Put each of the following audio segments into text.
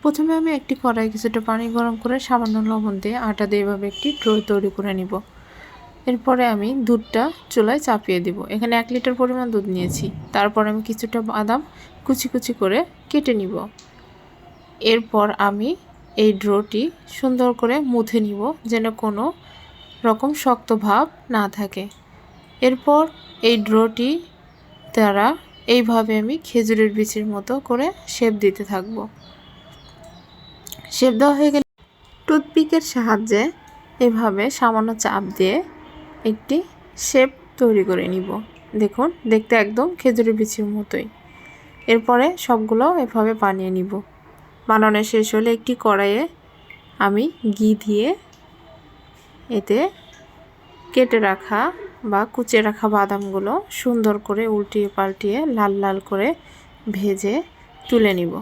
প্রথমে আমি একটি কড়াই কিছুটা পানি গরম করে সামান্য লবণ দিয়ে আটা দিয়ে এভাবে একটি ড্রো তৈরি করে নিব। এরপরে আমি দুধটা চুলায় চাপিয়ে দিব। এখানে 1 লিটার পরিমাণ দুধ নিয়েছি। তারপর আমি কিছুটা বাদাম কুচি কুচি করে কেটে নিব। এরপর আমি এই ড্রোটি সুন্দর করে মুথে নিব যেন কোনো রকম শক্ত ভাব না থাকে। এরপর এই ড্রোটি দ্বারা এইভাবে আমি খেজুরের বিচির মতো করে শেপ দিতে থাকব। শেপ দেওয়া হয়ে গেলে টুথপিকের সাহায্যে এভাবে সামান্য চাপ দিয়ে একটি শেপ তৈরি করে নিব। দেখুন, দেখতে একদম খেজুরের বিচির মতোই। এরপরে সবগুলো এভাবে বানিয়ে নিব। বানানো শেষ হলে একটি কড়াইয়ে আমি ঘি দিয়ে এতে কেটে রাখা বা কুচিয়ে রাখা বাদামগুলো সুন্দর করে উল্টিয়ে পাল্টিয়ে লাল লাল করে ভেজে তুলে নিব।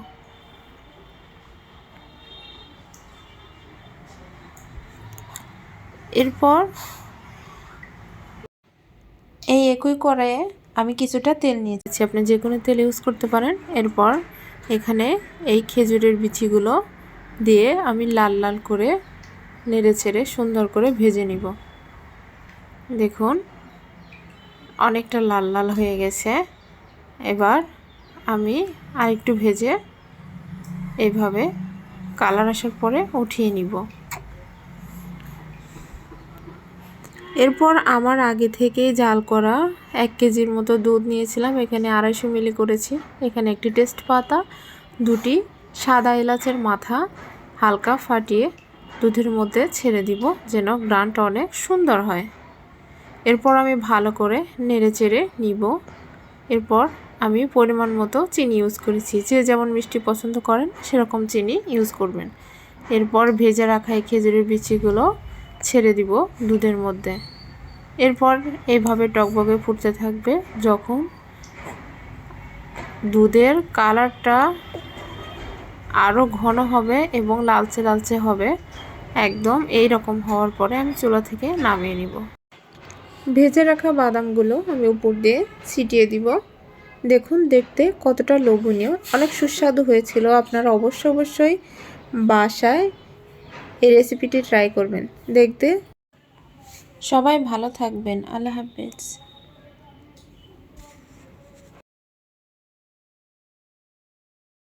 এরপর এই একই কড়াইয়ে আমি কিছুটা তেল নিয়েছি, আপনি যে কোনো তেল ইউজ করতে পারেন। এরপর এখানে এই খেজুরের বিচিগুলো দিয়ে আমি লাল লাল করে নেড়ে ছেড়ে সুন্দর করে ভেজে নিব। দেখুন, অনেকটা লাল লাল হয়ে গেছে। এবার আমি আরেকটু ভেজে এইভাবে কালার আসার পরে উঠিয়ে নিব। এরপর আমার আগে থেকেই জাল করা 1 কেজির মতো দুধ নিয়েছিলাম। এখানে 250 মিলি করেছি। এখানে একটি তেজপাতা, 2টি সাদা এলাচের মাথা হালকা ফাটিয়ে দুধের মধ্যে ছেড়ে দিব যেন গ্রানটা অনেক সুন্দর হয়। এরপর আমি ভালো করে নেড়ে চেড়ে নিব। এরপর আমি পরিমাণ মতো চিনি ইউজ করেছি। যে যেমন মিষ্টি পছন্দ করেন সেরকম চিনি ইউজ করবেন। এরপর ভেজে রাখা এই খেজুরের বিচিগুলো ছেড়ে দিব দুধের মধ্যে। এরপর এইভাবে টকবগে ফুটতে থাকবে। যখন দুধের কালারটা আরও ঘন হবে এবং লালচে লালচে হবে, একদম এই রকম হওয়ার পরে আমি চুলা থেকে নামিয়ে নিব। ভেজে রাখা বাদামগুলো আমি উপর দিয়ে ছিটিয়ে দিব। দেখুন, দেখতে কতটা লোভনীয়, অনেক সুস্বাদু হয়েছিল। আপনারা অবশ্যই বাসায় এই রেসিপিটি ট্রাই করবেন। দেখতে সবাই ভালো থাকবেন। আল্লাহ হাফেজ।